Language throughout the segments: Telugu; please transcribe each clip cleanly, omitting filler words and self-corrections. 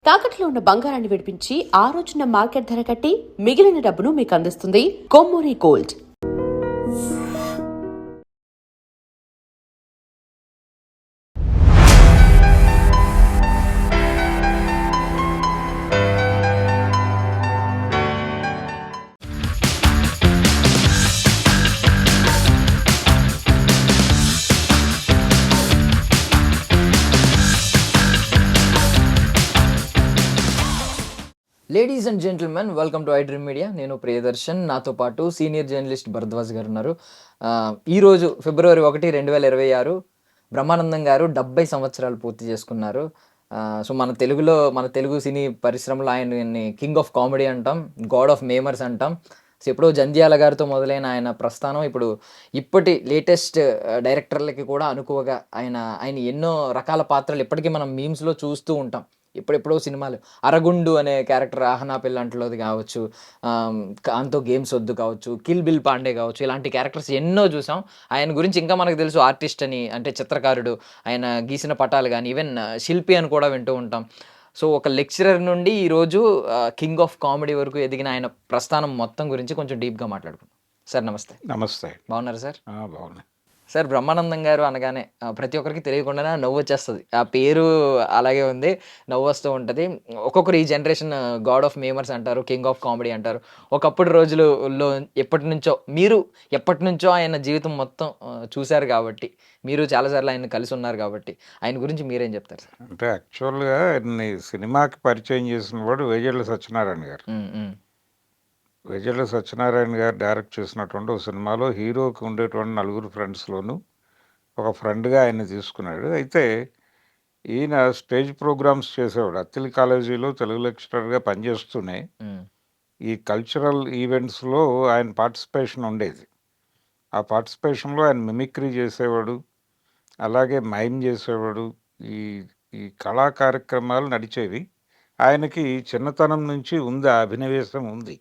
తాకట్లో ఉన్న బంగారాన్ని విడిపించి ఆ రోజున మార్కెట్ ధర కట్టి మిగిలిన డబ్బును మీకు అందిస్తుంది Kommuri Gold. Ladies and gentlemen, welcome to iDream Media. నేను ప్రియదర్శన్, నాతో పాటు సీనియర్ జర్నలిస్ట్ భరద్వాజ్ గారు ఉన్నారు. ఈరోజు ఫిబ్రవరి 1, 2026 బ్రహ్మానందం గారు 70 సంవత్సరాలు పూర్తి చేసుకున్నారు. సో మన తెలుగు సినీ పరిశ్రమలో ఆయన్ని కింగ్ ఆఫ్ కామెడీ అంటాం, గాడ్ ఆఫ్ మేమర్స్ అంటాం. సో ఎప్పుడో జంధ్యాల గారితో మొదలైన ఆయన ప్రస్థానం ఇప్పటి లేటెస్ట్ డైరెక్టర్లకి కూడా అనుకువగా ఆయన ఎన్నో రకాల పాత్రలు ఇప్పటికీ మనం మీమ్స్లో చూస్తూ ఉంటాం. ఎప్పుడెప్పుడో సినిమాలు 'అరగుండు' అనే క్యారెక్టర్ 'ఆహనా పెళ్ళంటలోది' కావచ్చు, 'కాంతో గేమ్స్ వద్దు' కావచ్చు, 'కిల్ బిల్ పాండే' కావచ్చు, ఇలాంటి క్యారెక్టర్స్ ఎన్నో చూసాం. ఆయన గురించి ఇంకా మనకు తెలుసు ఆర్టిస్ట్ అని, అంటే చిత్రకారుడు, ఆయన గీసిన పటాలు కానీ, ఈవెన్ శిల్పి అని కూడా వింటూ ఉంటాం. సో ఒక లెక్చరర్ నుండి ఈరోజు కింగ్ ఆఫ్ కామెడీ వరకు ఎదిగిన ఆయన ప్రస్థానం మొత్తం గురించి కొంచెం డీప్గా మాట్లాడుకుందాం. సార్ నమస్తే. నమస్తే. బాగున్నారు సార్? బాగున్నాయి సార్. బ్రహ్మానందం గారు అనగానే ప్రతి ఒక్కరికి తెలియకుండానే నవ్వు వచ్చేస్తుంది. ఆ పేరు అలాగే ఉంది, నవ్వు వస్తూ ఉంటుంది. ఒక్కొక్కరు ఈ జనరేషన్ గాడ్ ఆఫ్ మేమర్స్ అంటారు, కింగ్ ఆఫ్ కామెడీ అంటారు. ఒకప్పుడు రోజులలో మీరు ఎప్పటి నుంచో ఆయన జీవితం మొత్తం చూశారు కాబట్టి, మీరు చాలాసార్లు ఆయన కలిసి ఉన్నారు కాబట్టి, ఆయన గురించి మీరేం చెప్తారు సార్? అంటే యాక్చువల్గా ఆయన్ని సినిమాకి పరిచయం చేసిన వాడు వేజర్ల సత్యనారాయణ గారు. వేజర్ల సత్యనారాయణ గారు డైరెక్ట్ చేసినటువంటి ఒక సినిమాలో హీరోకి ఉండేటువంటి 4 ఫ్రెండ్స్లోనూ ఒక ఫ్రెండ్గా ఆయన్ని తీసుకున్నాడు. అయితే ఈయన స్టేజ్ ప్రోగ్రామ్స్ చేసేవాడు. అత్తిలి కాలేజీలో తెలుగు లెక్చరర్గా పనిచేస్తూనే ఈ కల్చరల్ ఈవెంట్స్లో ఆయన పార్టిసిపేషన్ ఉండేది. ఆ పార్టిసిపేషన్లో ఆయన మిమిక్రీ చేసేవాడు, అలాగే మైమ్ చేసేవాడు. ఈ ఈ కళా కార్యక్రమాలు నడిచేవి. ఆయనకి చిన్నతనం నుంచి ఉంది, ఆ అభినవేశం ఉంది.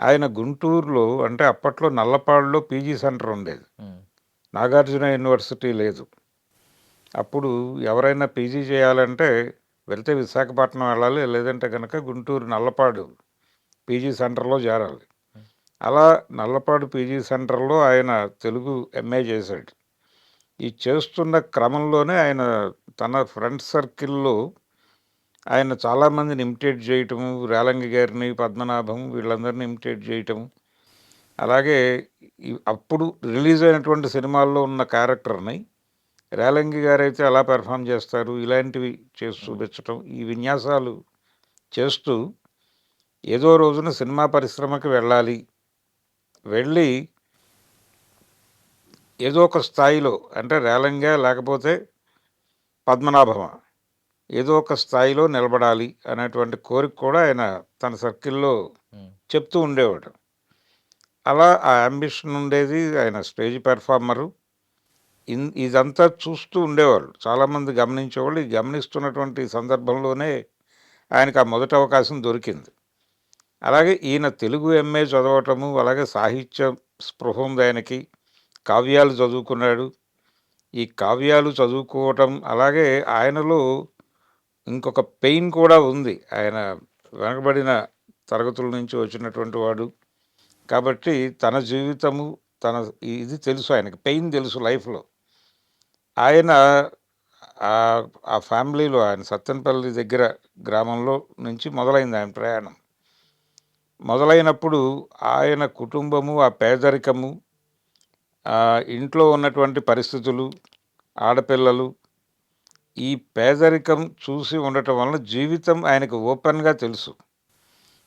ఆయన గుంటూరులో, అంటే అప్పట్లో నల్లపాడులో పీజీ సెంటర్ ఉండేది, నాగార్జున యూనివర్సిటీ లేదు. అప్పుడు ఎవరైనా పీజీ చేయాలంటే వెళ్తే విశాఖపట్నం వెళ్ళాలి, లేదంటే కనుక గుంటూరు నల్లపాడు పీజీ సెంటర్లో చేరాలి. అలా నల్లపాడు పీజీ సెంటర్లో ఆయన తెలుగు ఎంఏ చేశాడు. ఈ చేస్తున్న క్రమంలోనే ఆయన తన ఫ్రెండ్ సర్కిల్లో ఆయన చాలామందిని ఇమిటేట్ చేయటము, రేలంగి గారిని, పద్మనాభం, వీళ్ళందరినీ ఇమిటేట్ చేయటము. అలాగే అప్పుడు రిలీజ్ అయినటువంటి సినిమాల్లో ఉన్న క్యారెక్టర్ని రేలంగి గారైతే ఎలా పెర్ఫామ్ చేస్తారు, ఇలాంటివి చేసి చూపించటం, ఈ విన్యాసాలు చేస్తూ ఏదో రోజున సినిమా పరిశ్రమకి వెళ్ళి ఏదో ఒక స్థాయిలో, అంటే రేలంగా లేకపోతే పద్మనాభమా, ఏదో ఒక స్థాయిలో నిలబడాలి అనేటువంటి కోరిక కూడా ఆయన తన సర్కిల్లో చెప్తూ ఉండేవాడు. అలా ఆ అంబిషన్ ఉండేది. ఆయన స్టేజ్ పెర్ఫార్మరు. ఇదంతా చూస్తూ ఉండేవాళ్ళు, చాలామంది గమనించేవాళ్ళు. ఈ గమనిస్తున్నటువంటి సందర్భంలోనే ఆయనకు ఆ మొదటి అవకాశం దొరికింది. అలాగే ఈయన తెలుగు ఎంఏ చదవటము, అలాగే సాహిత్య స్పృహ ఉంది ఆయనకి. కావ్యాలు చదువుకున్నాడు. ఈ కావ్యాలు చదువుకోవటం, అలాగే ఆయనలో ఇంకొక పెయిన్ కూడా ఉంది. ఆయన వెనకబడిన తరగతుల నుంచి వచ్చినటువంటి వాడు కాబట్టి తన జీవితము, తన ఇది తెలుసు ఆయనకి, పెయిన్ తెలుసు లైఫ్లో. ఆయన ఆ ఫ్యామిలీలో, ఆయన సత్తెనపల్లి దగ్గర గ్రామంలో నుంచి మొదలైంది ఆయన ప్రయాణం. మొదలైనప్పుడు ఆయన కుటుంబము, ఆ పేదరికము, ఇంట్లో ఉన్నటువంటి పరిస్థితులు, ఆడపిల్లలు, ఈ పేదరికం చూసి ఉండటం వలన జీవితం ఆయనకు ఓపెన్గా తెలుసు.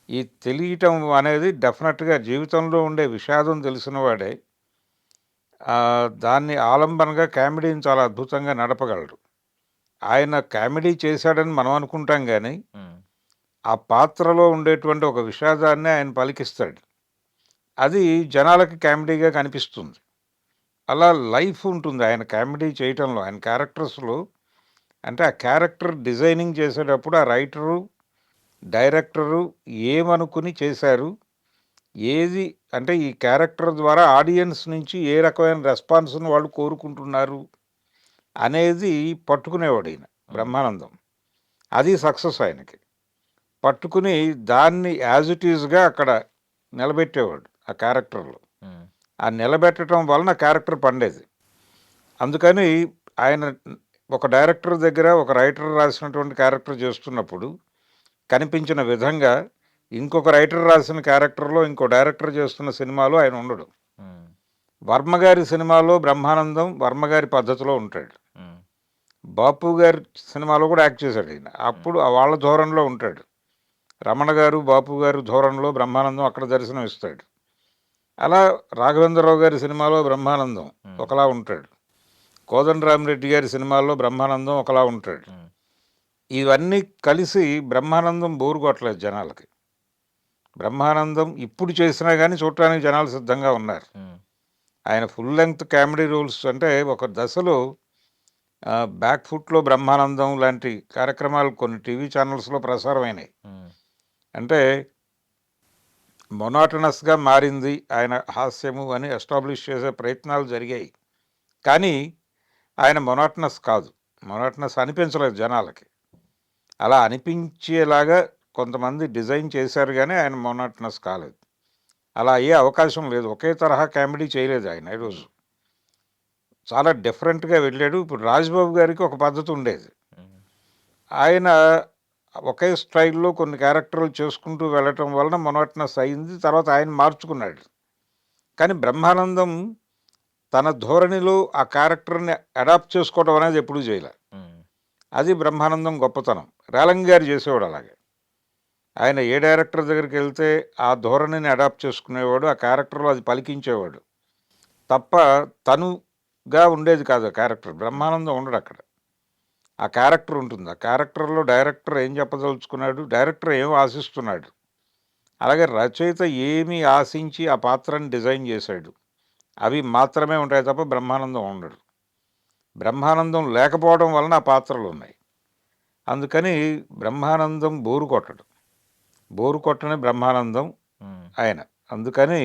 ఈ తెలియటం అనేది డెఫినెట్గా జీవితంలో ఉండే విషాదం తెలిసిన వాడే దాన్ని ఆలంబనగా కామెడీని చాలా అద్భుతంగా నడపగలడు. ఆయన కామెడీ చేశాడని మనం అనుకుంటాం, కానీ ఆ పాత్రలో ఉండేటువంటి ఒక విషాదాన్ని ఆయన పలికిస్తాడు. అది జనాలకి కామెడీగా కనిపిస్తుంది. అలా లైఫ్ ఉంటుంది ఆయన కామెడీ చేయటంలో, ఆయన క్యారెక్టర్స్లో. అంటే ఆ క్యారెక్టర్ డిజైనింగ్ చేసేటప్పుడు ఆ రైటరు, డైరెక్టరు ఏమనుకుని చేశారు, ఏది అంటే ఈ క్యారెక్టర్ ద్వారా ఆడియన్స్ నుంచి ఏ రకమైన రెస్పాన్స్ను వాళ్ళు కోరుకుంటున్నారు అనేది పట్టుకునేవాడు ఈయన బ్రహ్మానందం. అది సక్సెస్ ఆయనకి. పట్టుకుని దాన్ని యాజ్ ఇట్ ఈజ్గా అక్కడ నిలబెట్టేవాడు ఆ క్యారెక్టర్లో. ఆ నిలబెట్టడం వలన క్యారెక్టర్ పండేది. అందుకని ఆయన ఒక డైరెక్టర్ దగ్గర ఒక రైటర్ రాసినటువంటి క్యారెక్టర్ చేస్తున్నప్పుడు కనిపించిన విధంగా ఇంకొక రైటర్ రాసిన క్యారెక్టర్లో ఇంకో డైరెక్టర్ చేస్తున్న సినిమాలో ఆయన ఉండడు. వర్మగారి సినిమాలో బ్రహ్మానందం వర్మగారి పద్ధతిలో ఉంటాడు. బాపు గారి సినిమాలో కూడా యాక్ట్ చేశాడు ఆయన. అప్పుడు వాళ్ళ ధోరణిలో ఉంటాడు. రమణ గారు బాపు గారు ధోరణిలో బ్రహ్మానందం అక్కడ దర్శనం ఇస్తాడు. అలా రాఘవేంద్రరావు గారి సినిమాలో బ్రహ్మానందం ఒకలా ఉంటాడు. కోదండరామిరెడ్డి గారి సినిమాల్లో బ్రహ్మానందం ఒకలా ఉంటాడు. ఇవన్నీ కలిసి బ్రహ్మానందం బోరు కొట్టలేదు జనాలకి. బ్రహ్మానందం ఇప్పుడు చేసినా కానీ చూడటానికి జనాలు సిద్ధంగా ఉన్నారు. ఆయన ఫుల్ లెంగ్త్ కామెడీ రోల్స్ అంటే ఒక దశలో బ్యాక్ ఫుట్లో బ్రహ్మానందం లాంటి కార్యక్రమాలు కొన్ని టీవీ ఛానల్స్లో ప్రసారమైనాయి. అంటే మొనాటనస్గా మారింది ఆయన హాస్యము అని ఎస్టాబ్లిష్ చేసే ప్రయత్నాలు జరిగాయి. కానీ ఆయన మొనాటనస్ కాదు, మొనాటనస్ అనిపించలేదు జనాలకి. అలా అనిపించేలాగా కొంతమంది డిజైన్ చేశారు కానీ ఆయన మొనాటనస్ కాలేదు. అలా అయ్యే అవకాశం లేదు. ఒకే తరహా కామెడీ చేయలేదు ఆయన ఈరోజు. చాలా డిఫరెంట్గా వెళ్ళాడు. ఇప్పుడు రాజ్బాబు గారికి ఒక పద్ధతి ఉండేది. ఆయన ఒకే స్టైల్లో కొన్ని క్యారెక్టర్లు చేసుకుంటూ వెళ్ళటం వలన మొనాటనస్ అయింది. తర్వాత ఆయన మార్చుకున్నాడు. కానీ బ్రహ్మానందం తన ధోరణిలో ఆ క్యారెక్టర్ని అడాప్ట్ చేసుకోవడం అనేది ఎప్పుడూ చేయలే. అది బ్రహ్మానందం గొప్పతనం. రేలంగి గారు చేసేవాడు అలాగే. ఆయన ఏ డైరెక్టర్ దగ్గరికి వెళ్తే ఆ ధోరణిని అడాప్ట్ చేసుకునేవాడు, ఆ క్యారెక్టర్లో అది పలికించేవాడు తప్ప తనుగా ఉండేది కాదు ఆ క్యారెక్టర్. బ్రహ్మానందం ఉండడు అక్కడ. ఆ క్యారెక్టర్ ఉంటుంది. ఆ క్యారెక్టర్లో డైరెక్టర్ ఏం చెప్పదలుచుకున్నాడు, డైరెక్టర్ ఏం ఆశిస్తున్నాడు, అలాగే రచయిత ఏమి ఆశించి ఆ పాత్రని డిజైన్ చేశాడు, అవి మాత్రమే ఉంటాయి తప్ప బ్రహ్మానందం ఉండడు. బ్రహ్మానందం లేకపోవడం వలన ఆ పాత్రలు ఉన్నాయి. అందుకని బ్రహ్మానందం బోరు కొట్టడు. బోరు కొట్టని బ్రహ్మానందం ఆయన. అందుకని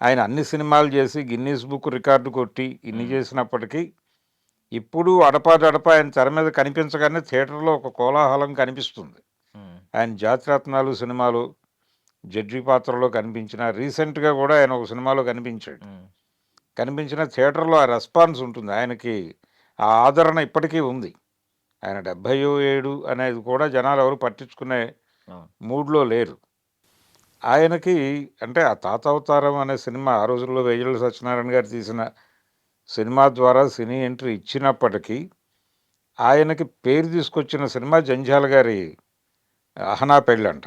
ఆయన అన్ని సినిమాలు చేసి గిన్నీస్ బుక్ రికార్డు కొట్టి ఇన్ని చేసినప్పటికీ ఇప్పుడు అడపాదడప ఆయన తెర మీద కనిపించగానే థియేటర్లో ఒక కోలాహలం కనిపిస్తుంది. ఆయన జాతిరత్నాలు సినిమాలో జడ్జి పాత్రలో కనిపించిన, రీసెంట్గా కూడా ఆయన ఒక సినిమాలో కనిపించాడు. కనిపించిన థియేటర్లో ఆ రెస్పాన్స్ ఉంటుంది. ఆయనకి ఆ ఆదరణ ఇప్పటికీ ఉంది. ఆయన 77 అనేది కూడా జనాలు ఎవరు పట్టించుకునే మూడ్లో లేరు. ఆయనకి అంటే ఆ తాత అవతారం అనే సినిమా ఆ రోజుల్లో వేజల సత్యనారాయణ గారు తీసిన సినిమా ద్వారా సినీ ఎంట్రీ ఇచ్చినప్పటికీ ఆయనకి పేరు తీసుకొచ్చిన సినిమా జంధ్యాల గారి అహనా పెళ్ళంట.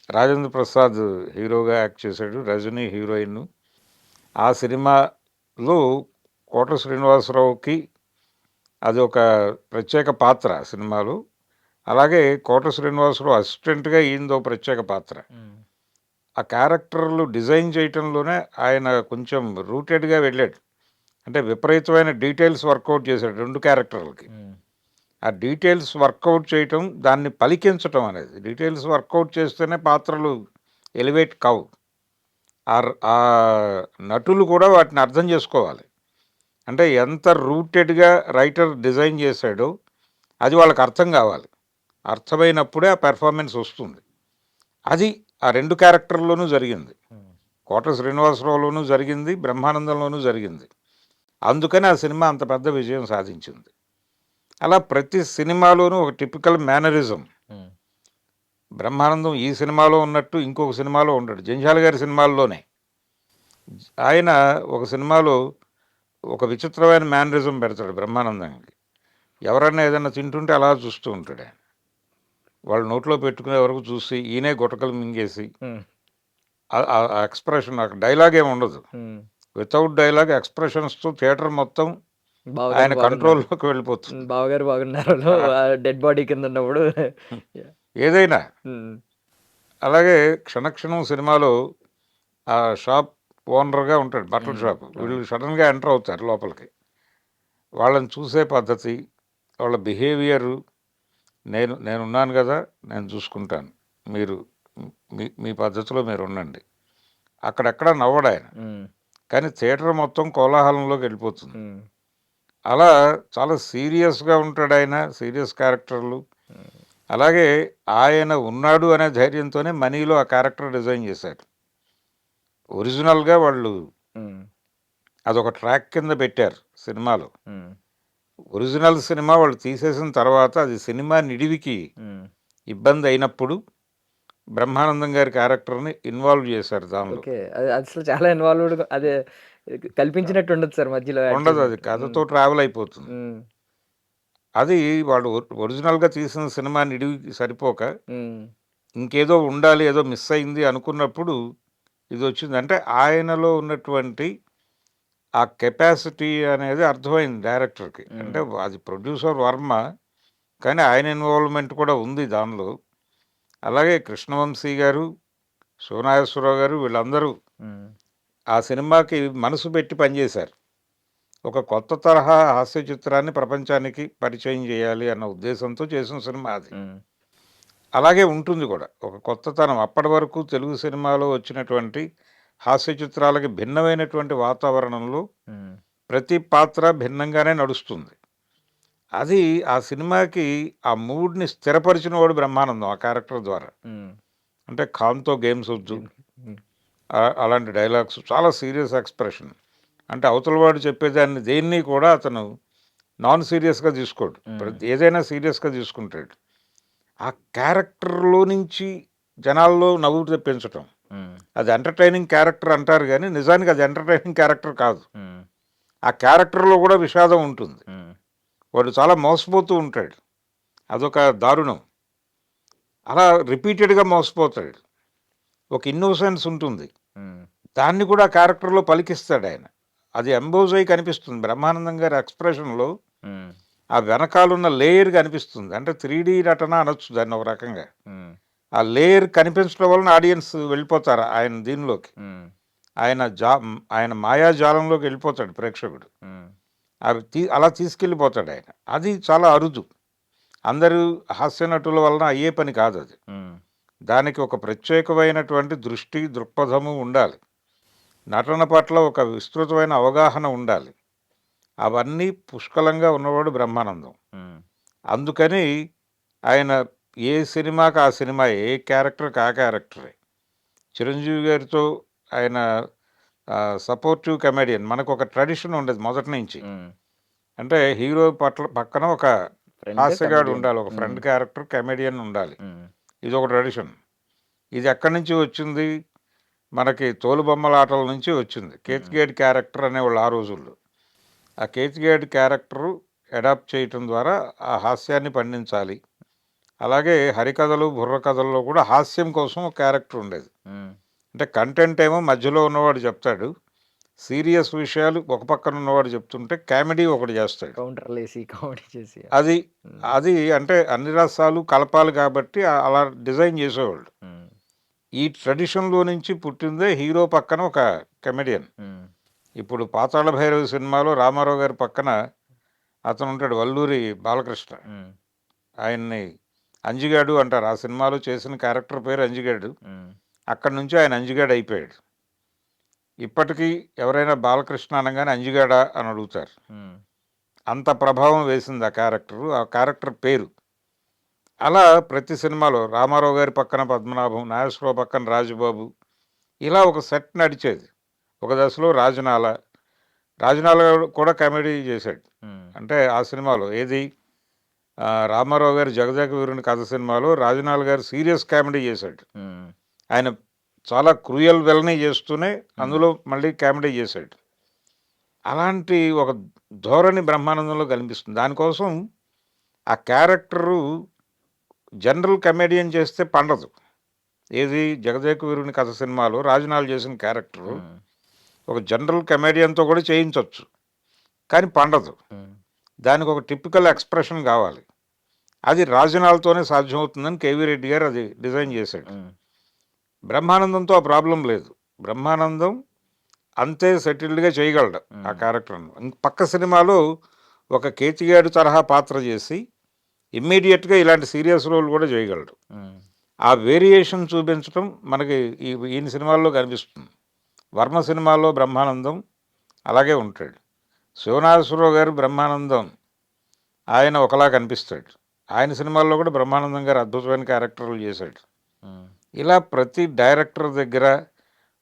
రాజేంద్ర ప్రసాద్ హీరోగా యాక్ట్ చేశాడు, రజనీ హీరోయిన్. ఆ సినిమాలో కోట శ్రీనివాసరావుకి అది ఒక ప్రత్యేక పాత్ర సినిమాలో. అలాగే కోట శ్రీనివాసరావు అసిస్టెంట్గా ఈయనదో ప్రత్యేక పాత్ర. ఆ క్యారెక్టర్లు డిజైన్ చేయటంలోనే ఆయన కొంచెం రూటెడ్గా వెళ్ళాడు. అంటే విపరీతమైన డీటెయిల్స్ వర్కౌట్ చేశాడు రెండు క్యారెక్టర్లకి. ఆ డీటెయిల్స్ వర్కౌట్ చేయటం, దాన్ని పలికించటం అనేది, డీటెయిల్స్ వర్కౌట్ చేస్తేనే పాత్రలు ఎలివేట్ కావు. ఆ నటులు కూడా వాటిని అర్థం చేసుకోవాలి. అంటే ఎంత రూటెడ్గా రైటర్ డిజైన్ చేశాడో అది వాళ్ళకి అర్థం కావాలి. అర్థమైనప్పుడే ఆ పెర్ఫార్మెన్స్ వస్తుంది. అది ఆ రెండు క్యారెక్టర్లోనూ జరిగింది. కోట శ్రీనివాసరావులోనూ జరిగింది, బ్రహ్మానందంలోనూ జరిగింది. అందుకని ఆ సినిమా అంత పెద్ద విజయం సాధించింది. అలా ప్రతి సినిమాలోనూ ఒక టిపికల్ మేనరిజం. బ్రహ్మానందం ఈ సినిమాలో ఉన్నట్టు ఇంకొక సినిమాలో ఉండడు. జంధ్యాల గారి సినిమాల్లోనే ఆయన ఒక సినిమాలో ఒక విచిత్రమైన మేనరిజం పెడతాడు బ్రహ్మానందానికి. ఎవరన్నా ఏదన్నా తింటుంటే అలా చూస్తూ ఉంటాడు ఆయన. వాళ్ళు నోట్లో పెట్టుకునే వరకు చూసి ఈయనే గుటకలు మింగేసి ఆ ఎక్స్ప్రెషన్, నాకు డైలాగ్ ఏమి ఉండదు, వితౌట్ డైలాగ్ ఎక్స్ప్రెషన్స్తో థియేటర్ మొత్తం ఆయన కంట్రోల్లోకి వెళ్ళిపోతుంది. బావగారు బాగున్నారు డెడ్ బాడీ కింద ఉన్నప్పుడు ఏదైనా. అలాగే క్షణక్షణం సినిమాలో ఆ షాప్ ఓనర్గా ఉంటాడు, బట్టల షాప్. వీళ్ళు సడన్గా ఎంటర్ అవుతారు లోపలికి. వాళ్ళని చూసే పద్ధతి, వాళ్ళ బిహేవియరు, నేనున్నాను కదా, నేను చూసుకుంటాను, మీరు మీ పద్ధతిలో మీరు ఉండండి. అక్కడెక్కడ నవ్వడు ఆయన, కానీ థియేటర్ మొత్తం కోలాహలంలోకి వెళ్ళిపోతుంది. అలా చాలా సీరియస్గా ఉంటాడు ఆయన. సీరియస్ క్యారెక్టర్లు, అలాగే ఆయన ఉన్నాడు అనే ధైర్యంతోనే మనీలో ఆ క్యారెక్టర్ డిజైన్ చేశారు. ఒరిజినల్గా వాళ్ళు ఉమ్, అదొక ట్రాక్ కింద పెట్టారు సినిమాలో. ఉమ్, ఒరిజినల్ సినిమా వాళ్ళు తీసేసిన తర్వాత అది సినిమా నిడివికి ఉమ్. ఇబ్బంది అయినప్పుడు బ్రహ్మానందం గారి క్యారెక్టర్ని ఇన్వాల్వ్ చేశారు దానిలో. ఓకే. అది అది అసలు చాలా ఇన్వాల్వ్‌డ్‌గా అదే కల్పించినట్టు ఉండదు సార్ మధ్యలో యాడ్ ఉండదు, అది చేసినట్టు. కథతో ట్రావెల్ అయిపోతుంది. హ్మ్. అది వాళ్ళు ఒరిజినల్గా తీసిన సినిమా నిడివికి సరిపోక హ్మ్. ఇంకేదో ఉండాలి, ఏదో మిస్ అయింది అనుకున్నప్పుడు ఇది వచ్చింది. అంటే ఆయనలో ఉన్నటువంటి ఆ కెపాసిటీ అనేది అర్థమైంది డైరెక్టర్కి. అంటే హ్మ్. అది ప్రొడ్యూసర్ వర్మ, కానీ ఆయన ఇన్వాల్వ్మెంట్ కూడా ఉంది దానిలో. అలాగే కృష్ణవంశీ గారు, శివనాగేశ్వరరావు గారు వీళ్ళందరూ హ్మ్. ఆ సినిమాకి మనసు పెట్టి పనిచేశారు. ఒక కొత్త తరహా హాస్య చిత్రాన్ని ప్రపంచానికి పరిచయం చేయాలి అన్న ఉద్దేశంతో చేసిన సినిమా అది. హ్మ్. అలాగే ఉంటుంది కూడా. ఒక కొత్తతనం, అప్పటి వరకు తెలుగు సినిమాలో వచ్చినటువంటి హాస్య చిత్రాలకి భిన్నమైనటువంటి వాతావరణంలో హ్మ్. ప్రతి పాత్ర భిన్నంగానే నడుస్తుంది. అది ఆ సినిమాకి ఆ మూడ్‌ని స్థిరపరిచిన వాడు బ్రహ్మానందం ఆ క్యారెక్టర్ ద్వారా. హ్మ్. అంటే 'ఖాన్‌తో గేమ్స్ వద్దు' హ్మ్. అలాంటి డైలాగ్స్, చాలా సీరియస్ ఎక్స్‌ప్రెషన్. అంటే అవతల వాడు చెప్పేదాన్ని దేన్ని కూడా అతను నాన్ సీరియస్‌గా తీసుకోడు. హ్మ్. ఏదైనా సీరియస్‌గా తీసుకుంటాడు. ఆ క్యారెక్టర్‌లో నుంచి జనాల్లో నవ్వు తెప్పించటం. హ్మ్. అది ఎంటర్‌టైనింగ్ క్యారెక్టర్ అంటారు గానీ, నిజానికి అది ఎంటర్‌టైనింగ్ క్యారెక్టర్ కాదు. హ్మ్. ఆ క్యారెక్టర్‌లో కూడా విషాదం ఉంటుంది. హ్మ్. వాడు చాలా మోసపోతూ ఉంటాడు. అదొక దారుణం. అలా రిపీటెడ్‌గా మోసపోతాడు. ఒక ఇన్నోసెన్స్ ఉంటుంది. హ్మ్. దాన్ని కూడా ఆ క్యారెక్టర్‌లో పలికిస్తాడాయన. అది ఎంబోజ్ అయ్యి కనిపిస్తుంది. బ్రహ్మానందం గారి ఎక్స్‌ప్రెషన్‌లో హ్మ్. ఆ వెనకాలున్న లేయర్ కనిపిస్తుంది. అంటే 3 నటన అనొచ్చు దాన్ని ఒక రకంగా. హ్మ్. ఆ లేయర్ కనిపించడం వలన ఆడియన్స్ వెళ్ళిపోతారు ఆయన దీనిలోకి. హ్మ్. ఆయన మాయాజాలంలోకి వెళ్ళిపోతాడు ప్రేక్షకుడు. హ్మ్. అలా తీసుకెళ్ళిపోతాడాయన. అది చాలా అరుదు. అందరూ హాస్య నటుల వలన అయ్యే పని కాదది. హ్మ్. దానికి ఒక ప్రత్యేకమైనటువంటి దృష్టి, దృక్పథము ఉండాలి. నటన పట్ల ఒక విస్తృతమైన అవగాహన ఉండాలి. అవన్నీ పుష్కలంగా ఉన్నవాడు బ్రహ్మానందం. హ్మ్. అందుకని ఆయన ఏ సినిమాకి ఆ సినిమా, ఏ క్యారెక్టర్‌కి ఆ క్యారెక్టరే. చిరంజీవి గారితో ఆయన సపోర్టివ్ కమెడియన్. మనకొక ట్రెడిషన్ ఉండేది మొదటి నుంచి. హ్మ్. అంటే హీరో పక్కన ఒక ఫ్రెండ్, హాస్యగాడు కమెడియన్. ఉండాలి. ఒక హ్మ్. ఫ్రెండ్ క్యారెక్టర్, కమెడియన్ ఉండాలి. హ్మ్. ఇదొక ట్రెడిషన్. ఇది ఎక్కడి నుంచి వచ్చింది? మనకి తోలుబొమ్మలాటల నుంచి వచ్చింది. హ్మ్. కేతిగేడి క్యారెక్టర్ అనేవాళ్ళు ఆ రోజుల్లో. ఆ కేతిగేడి క్యారెక్టరు అడాప్ట్ చేయటం ద్వారా ఆ హాస్యాన్ని పండించాలి. అలాగే హరికథలు, బుర్రకథల్లో కూడా హాస్యం కోసం ఒక క్యారెక్టర్ ఉండేది. హ్మ్. అంటే కంటెంట్ ఏమో మధ్యలో ఉన్నవాడు చెప్తాడు. సీరియస్ విషయాలు ఒక పక్కన ఉన్నవాడు చెప్తుంటే కామెడీ ఒకడు చేస్తాడు. కౌంటర్‌లేసి కామెడీ చేసి. అది హ్మ్. అది అంటే అన్ని రసాలు కలపాలి కాబట్టి అలా డిజైన్ చేసేవాళ్ళు. హ్మ్. ఈ ట్రెడిషన్‌లో నుంచి పుట్టిందే హీరో పక్కన ఒక కమెడియన్. హ్మ్. ఇప్పుడు 'పాతాళ భైరవి' సినిమాలో రామారావు గారి పక్కన అతను ఉంటాడు, వల్లూరి బాలకృష్ణ. హ్మ్. ఆయన్ని అంజిగాడు అంటారు. ఆ సినిమాలో చేసిన క్యారెక్టర్ పేరు అంజిగాడు. హ్మ్. అక్కడి నుంచి ఆయన అంజిగాడు అయిపోయాడు. ఇప్పటికీ ఎవరైనా బాలకృష్ణ అనగానే అంజిగాడా అని అడుగుతారు. హ్మ్. అంత ప్రభావం వేసింది ఆ క్యారెక్టరు, ఆ క్యారెక్టర్ పేరు. అలా ప్రతి సినిమాలో రామారావు గారి పక్కన పద్మనాభం, నాగేశ్వరరావు పక్కన రాజుబాబు, ఇలా ఒక సెట్ నడిచేది. ఒక దశలో రాజనాల కూడా కామెడీ చేశాడు. హ్మ్. అంటే ఆ సినిమాలో ఏది రామారావు గారి 'జగదేక వీరుని కథ' సినిమాలో రాజనాల గారు సీరియస్ కామెడీ చేశాడు. హ్మ్. ఆయన చాలా క్రూయల్ విలనీ చేస్తూనే హ్మ్. అందులో మళ్ళీ కామెడీ చేశాడు. అలాంటి ఒక ధోరణి బ్రహ్మానందంలో కనిపిస్తుంది. దానికోసం ఆ క్యారెక్టరు జనరల్ కమెడియన్ చేస్తే పండదు. ఏది 'జగదేక వీరుని కథ' సినిమాలో రాజనాల చేసిన క్యారెక్టరు హ్మ్. ఒక జనరల్ కమెడియన్‌తో కూడా చేయించొచ్చు. కానీ పండదు. హ్మ్. దానికి ఒక టిపికల్ ఎక్స్‌ప్రెషన్ కావాలి. అది రాజనాలతోనే సాధ్యమవుతుందని కేవీ రెడ్డి గారు అది డిజైన్ చేశాడు. హ్మ్. బ్రహ్మానందంతో ఆ ప్రాబ్లం లేదు. బ్రహ్మానందం అంతే సెటిల్డ్‌గా చేయగలడు ఆ హ్మ్. క్యారెక్టర్‌ను. పక్క సినిమాలో ఒక కేతిగాడు తరహా పాత్ర చేసి ఇమ్మీడియేట్‌గా ఇలాంటి సీరియస్ రోల్ కూడా చేయగలడు. హ్మ్. ఆ వేరియేషన్ చూపించటం మనకి ఈయన సినిమాల్లో కనిపిస్తుంది. వర్మ సినిమాలో బ్రహ్మానందం అలాగే ఉంటాడు. శివనాగేశ్వరరావు గారు బ్రహ్మానందం ఆయన ఒకలా కనిపిస్తాడు. ఆయన సినిమాల్లో కూడా బ్రహ్మానందం గారు అద్భుతమైన క్యారెక్టర్లు చేశాడు. ఉమ్, ఇలా ప్రతి డైరెక్టర్ దగ్గర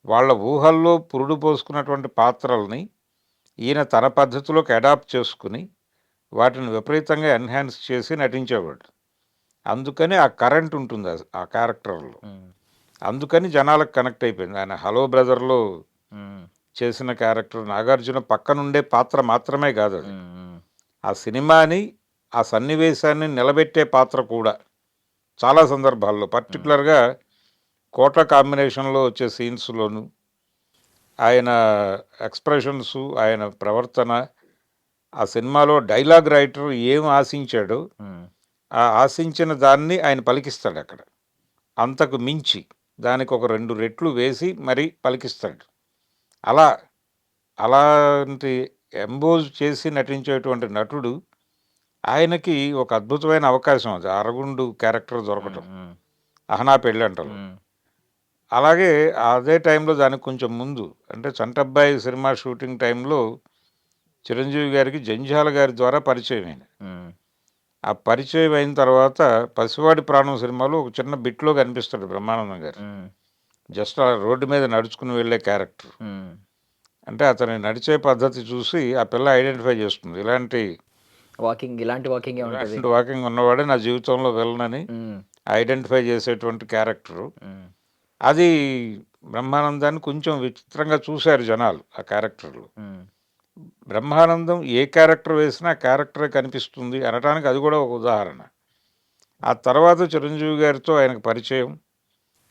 వాళ్ళ ఊహల్లో పురుడు పోసుకున్నటువంటి పాత్రల్ని ఈయన తన పద్ధతిలోకి అడాప్ట్ చేసుకుని వాటిని విపరీతంగా ఎన్హాన్స్ చేసి నటించేవాడు. అందుకని ఆ కరెంట్ ఉంటుంది ఆ క్యారెక్టర్లో. ఉమ్, అందుకని జనాలకు కనెక్ట్ అయిపోయింది. ఆయన హలో బ్రదర్లో ఉమ్, చేసిన క్యారెక్టర్ నాగార్జున పక్కనుండే పాత్ర మాత్రమే కాదు అది. ఉమ్, ఆ సినిమాని ఆ సన్నివేశాన్ని నిలబెట్టే పాత్ర కూడా చాలా సందర్భాల్లో, పర్టికులర్గా కోట్ల కాంబినేషన్లో వచ్చే సీన్స్లోను ఆయన ఎక్స్ప్రెషన్స్, ఆయన ప్రవర్తన, ఆ సినిమాలో డైలాగ్ రైటర్ ఏం ఆశించాడో ఉమ్, ఆ ఆశించిన దాన్ని ఆయన పలికిస్తాడు అక్కడ. అంతకు మించి దానికి ఒక 2 రెట్లు వేసి మరీ పలికిస్తాడు. అలా అలాంటి ఎంబోజ్ చేసి నటించేటువంటి నటుడు ఆయనకి ఒక అద్భుతమైన అవకాశం అది అరగుండు క్యారెక్టర్ దొరకటం, ఉమ్, అహనా పెళ్ళంటలో. ఉమ్, అలాగే అదే టైంలో దానికి కొంచెం ముందు అంటే చంటబ్బాయి సినిమా షూటింగ్ టైంలో చిరంజీవి గారికి జంధ్యాల గారి ద్వారా పరిచయం అయింది. ఉమ్, ఆ పరిచయం అయిన తర్వాత పసివాడి ప్రాణం సినిమాలో ఒక చిన్న బిట్లో కనిపిస్తాడు బ్రహ్మానందం గారు. ఉమ్, జస్ట్ ఆ రోడ్డు మీద నడుచుకుని వెళ్ళే క్యారెక్టర్. ఉమ్, అంటే అతని నడిచే పద్ధతి చూసి ఆ పిల్ల ఐడెంటిఫై చేస్తుంది, ఇలాంటి ఇలాంటి వాకింగే ఉంటుంది. ఇలాంటి వాకింగ్ ఉన్నవాడే నా జీవితంలో వెళ్ళనని ఉమ్, ఐడెంటిఫై చేసేటువంటి క్యారెక్టరు. ఉమ్, అది బ్రహ్మానందాన్ని కొంచెం విచిత్రంగా చూశారు జనాలు ఆ క్యారెక్టర్లో. ఉమ్, బ్రహ్మానందం ఏ క్యారెక్టర్ వేసినా ఆ క్యారెక్టరే కనిపిస్తుంది అనడానికి అది కూడా ఒక ఉదాహరణ. ఆ తర్వాత చిరంజీవి గారితో ఆయనకు పరిచయం,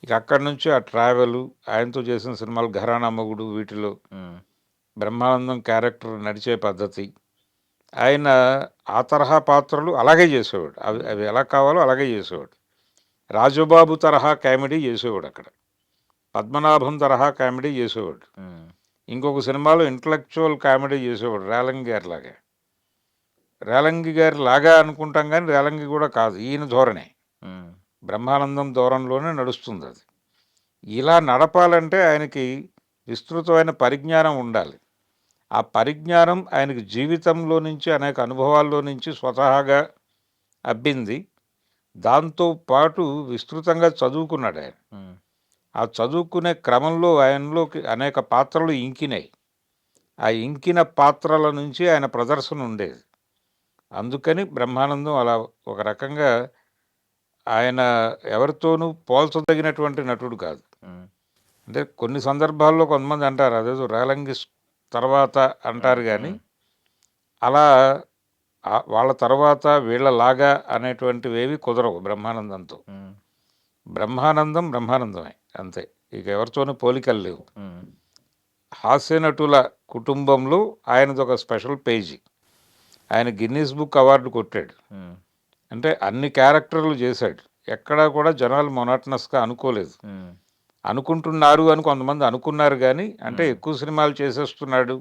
ఇక అక్కడి నుంచి ఆ ట్రావెలు, ఆయనతో చేసిన సినిమాలు ఘరానా మొగుడు, వీటిలో ఉమ్, బ్రహ్మానందం క్యారెక్టర్ నడిచే పద్ధతి, ఆయన ఆ తరహా పాత్రలు అలాగే చేసేవాడు. అవి అవి ఎలా కావాలో అలాగే చేసేవాడు. రాజుబాబు తరహా కామెడీ చేసేవాడు అక్కడ, పద్మనాభం తరహా కామెడీ చేసేవాడు. ఉమ్, ఇంకొక సినిమాలో ఇంటలెక్చువల్ కామెడీ చేసేవాడు రేలంగి గారి లాగా. రేలంగి గారి లాగా అనుకుంటాం కానీ రేలంగి కూడా కాదు, ఈయన ధోరణే, ఉమ్, బ్రహ్మానందం ధోరణిలోనే నడుస్తుంది అది. ఇలా నడపాలంటే ఆయనకి విస్తృతమైన పరిజ్ఞానం ఉండాలి. ఆ పరిజ్ఞానం ఆయనకి జీవితంలో నుంచి, అనేక అనుభవాల్లో నుంచి స్వతహాగా అబ్బింది. దాంతో పాటు విస్తృతంగా చదువుకున్నాడు ఆయన. ఉమ్, ఆ చదువుకునే క్రమంలో ఆయనలోకి అనేక పాత్రలు ఇంకినాయి. ఆ ఇంకిన పాత్రల నుంచి ఆయన ప్రదర్శన ఉండేది. అందుకని బ్రహ్మానందం అలా ఒక రకంగా ఆయన ఎవరితోనూ పోల్చదగినటువంటి నటుడు కాదు. ఉమ్, అంటే కొన్ని సందర్భాల్లో కొంతమంది అంటారు అదేదో రేలంగి తర్వాత అంటారు కానీ అలా వాళ్ళ తర్వాత వీళ్ళలాగా అనేటువంటివేవి కుదరవు బ్రహ్మానందంతో. ఉమ్, బ్రహ్మానందం బ్రహ్మానందమే అంతే, ఇక ఎవరితోనూ పోలికలు లేవు. ఉమ్, హాస్యనటుల కుటుంబంలో ఆయనది ఒక స్పెషల్ పేజీ. ఆయన గిన్నీస్ బుక్ అవార్డు కొట్టాడు. ఉమ్, అంటే అన్ని క్యారెక్టర్లు చేశాడు, ఎక్కడా కూడా జనాలు మొనాటనస్గా అనుకోలేదు. ఉమ్, అనుకుంటున్నారు అని కొంతమంది అనుకున్నారు కానీ, అంటే ఎక్కువ సినిమాలు చేసేస్తున్నాడు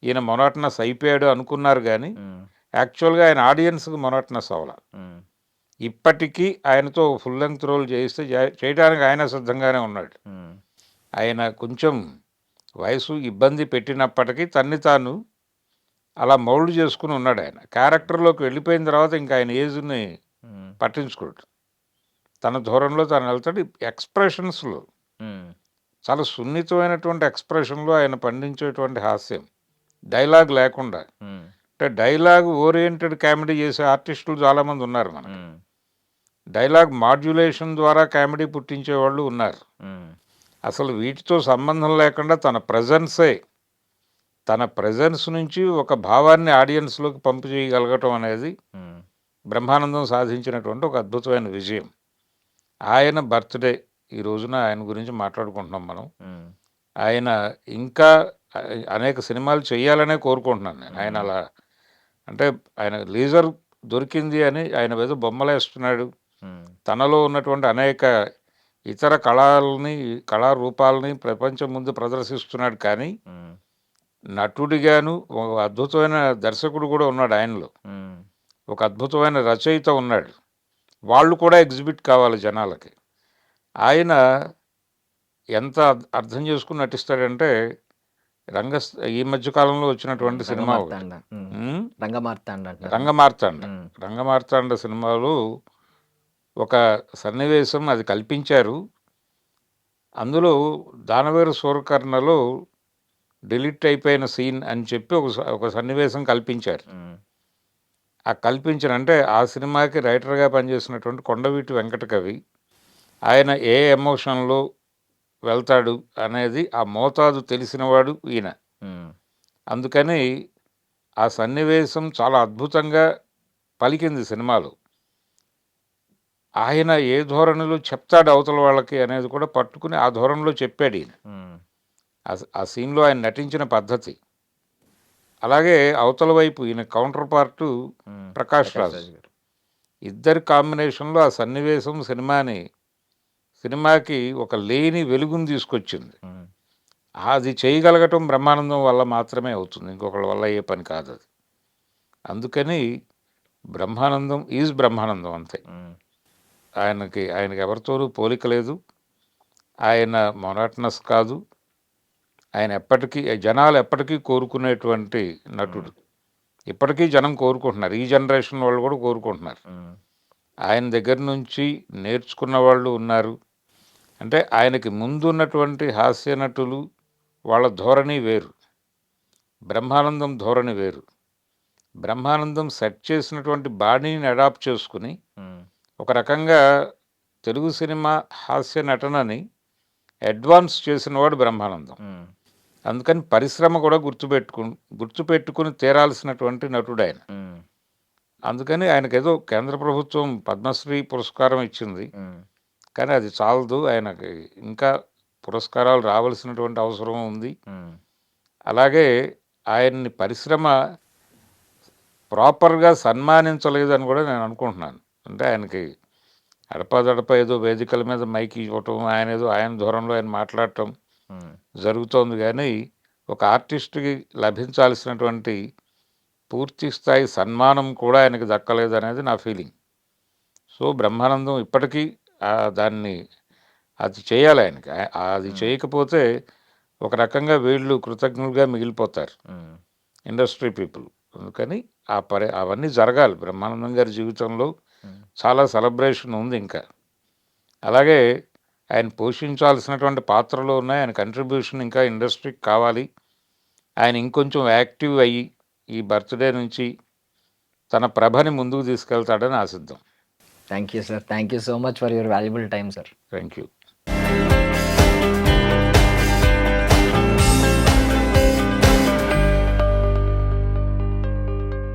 ఈయన, మొనాటనస్ అయిపోయాడు అనుకున్నారు కానీ ఉమ్, యాక్చువల్గా ఆయన ఆడియన్స్కి మొనాటనస్ అవ్వాలి. ఉమ్, ఇప్పటికీ ఆయనతో ఫుల్ లెంగ్త్ రోల్ చేయిస్తే చేయడానికి ఆయన సిద్ధంగానే ఉన్నాడు. ఉమ్, ఆయన కొంచెం వయసు ఇబ్బంది పెట్టినప్పటికీ తన్ని తాను అలా మౌల్డ్ చేసుకుని ఉన్నాడు. ఆయన క్యారెక్టర్లోకి వెళ్ళిపోయిన తర్వాత ఇంకా ఆయన ఏజ్ని ఉమ్, పట్టించుకోడు, తన ధోరణిలో తను వెళ్తాడు. ఎక్స్ప్రెషన్స్లో ఉమ్, చాలా సున్నితమైనటువంటి ఎక్స్ప్రెషన్లో ఆయన పండించేటువంటి హాస్యం, డైలాగ్ లేకుండా. ఉమ్, అంటే డైలాగ్ ఓరియంటెడ్ కామెడీ చేసే ఆర్టిస్టులు చాలామంది ఉన్నారు మనకి. ఉమ్, డైలాగ్ మాడ్యులేషన్ ద్వారా కామెడీ పుట్టించే వాళ్ళు ఉన్నారు. ఉమ్, అసలు వీటితో సంబంధం లేకుండా తన ప్రెజెన్స్ నుంచి ఒక భావాన్ని ఆడియన్స్లోకి పంపు చేయగలగటం అనేది ఉమ్, బ్రహ్మానందం సాధించినటువంటి ఒక అద్భుతమైన విజయం. ఆయన బర్త్డే ఈ రోజున ఆయన గురించి మాట్లాడుకుంటున్నాం మనం. ఉమ్, ఆయన ఇంకా అనేక సినిమాలు చేయాలనే కోరుకుంటున్నాను నేను. ఆయన అలా అంటే ఆయన లీజర్ దొరికింది అని ఆయన ఏదో బొమ్మలేస్తున్నాడు, ఉమ్, తనలో ఉన్నటువంటి అనేక ఇతర కళారూపాలని ప్రపంచం ముందు ప్రదర్శిస్తున్నాడు. కానీ ఉమ్, నటుడిగాను ఒక అద్భుతమైన దర్శకుడు కూడా ఉన్నాడు ఆయనలో, ఉమ్, ఒక అద్భుతమైన రచయిత ఉన్నాడు. వాళ్ళు కూడా ఎగ్జిబిట్ కావాలి జనాలకి. ఆయన ఎంత అర్థం చేసుకుని నటిస్తాడంటే ఈ మధ్య కాలంలో వచ్చినటువంటి సినిమా ఒకటి. రంగమార్తాండ ఉమ్, రంగమార్తాండ అంటారు. రంగమార్తాండ. ఉమ్, రంగమార్తాండ సినిమాలో ఒక సన్నివేశం అది కల్పించారు. అందులో దానవేరు సూరకర్ణలో డిలీట్ అయిపోయిన సీన్ అని చెప్పి ఒక సన్నివేశం కల్పించారు. ఉమ్, ఆ కల్పించిన అంటే ఆ సినిమాకి రైటర్గా పనిచేసినటువంటి కొండవీటి వెంకటకవి ఆయన ఏ ఎమోషన్లో వెళ్తాడు అనేది ఆ మోతాదు తెలిసినవాడు ఈయన. ఉమ్, అందుకని ఆ సన్నివేశం చాలా అద్భుతంగా పలికింది సినిమాలో. ఆయన ఏ ధోరణిలో చెప్తాడు అవతల వాళ్ళకి అనేది కూడా పట్టుకుని ఆ ధోరణిలో చెప్పాడు ఈయన. ఉమ్, ఆ సీన్లో ఆయన నటించిన పద్ధతి. అలాగే అవతల వైపు ఈయన కౌంటర్ పార్టు ఉమ్. ప్రకాష్ ప్రకాష్ రాజ్. రాజ్ గారు. ఇద్దరి కాంబినేషన్లో ఆ సన్నివేశం సినిమాకి ఒక లేని వెలుగుని తీసుకొచ్చింది. ఉమ్, అది చేయగలగటం బ్రహ్మానందం వల్ల మాత్రమే అవుతుంది, ఇంకొకళ్ళ వల్ల ఏ పని కాదు అది. అందుకని బ్రహ్మానందం ఈజ్ బ్రహ్మానందం అంతే. ఉమ్, ఆయనకి ఎవరితోనూ పోలిక లేదు. ఆయన మొనాటనస్ కాదు. ఆయన జనాలు ఎప్పటికీ కోరుకునేటువంటి నటుడు. ఇప్పటికీ జనం కోరుకుంటున్నారు, ఈ జనరేషన్ వాళ్ళు కూడా కోరుకుంటున్నారు. ఉమ్, ఆయన దగ్గర నుంచి నేర్చుకున్న వాళ్ళు ఉన్నారు. అంటే ఆయనకి ముందు ఉన్నటువంటి హాస్య నటులు వాళ్ళ ధోరణి వేరు, బ్రహ్మానందం ధోరణి వేరు. బ్రహ్మానందం సెట్ చేసినటువంటి బాడీని అడాప్ట్ చేసుకుని ఉమ్, ఒక రకంగా తెలుగు సినిమా హాస్య నటనని అడ్వాన్స్ చేసినవాడు బ్రహ్మానందం. ఉమ్, అందుకని పరిశ్రమ కూడా గుర్తుపెట్టుకుని తీరాల్సినటువంటి నటుడు ఆయన. ఉమ్, అందుకని ఆయనకు ఏదో కేంద్ర ప్రభుత్వం పద్మశ్రీ పురస్కారం ఇచ్చింది, ఉమ్, కానీ అది చాలదు. ఆయనకి ఇంకా పురస్కారాలు రావాల్సినటువంటి అవసరం ఉంది. ఉమ్, అలాగే ఆయన్ని పరిశ్రమ ప్రాపర్గా సన్మానించలేదని కూడా నేను అనుకుంటున్నాను. అంటే ఆయనకి అడపాదడప ఏదో వేదికల మీద మైక్ ఇవ్వటం, ఆయన ధోరణిలో ఆయన మాట్లాడటం ఉమ్. జరుగుతోంది, కానీ ఒక ఆర్టిస్ట్కి లభించాల్సినటువంటి పూర్తి స్థాయి సన్మానం కూడా ఆయనకి దక్కలేదు అనేది నా ఫీలింగ్. సో బ్రహ్మానందం ఇప్పటికీ దాన్ని అది చేయాలి ఆయనకి. అది చేయకపోతే ఒక రకంగా వీళ్ళు కృతజ్ఞులుగా మిగిలిపోతారు ఉమ్. Industry people. అందుకని అవన్నీ జరగాలి. బ్రహ్మానందం గారి జీవితంలో ఉమ్. చాలా సెలబ్రేషన్ ఉంది ఇంకా. అలాగే ఆయన పోషించాల్సినటువంటి పాత్రలు ఉన్నాయి. ఆయన కంట్రిబ్యూషన్ ఇంకా ఇండస్ట్రీకి కావాలి. ఆయన ఇంకొంచెం యాక్టివ్ అయ్యి ఈ బర్త్డే నుంచి తన ప్రభని ముందుకు తీసుకెళ్తాడని ఆశిద్దాం. Thank you sir. Thank you so much for your valuable time sir. Thank you.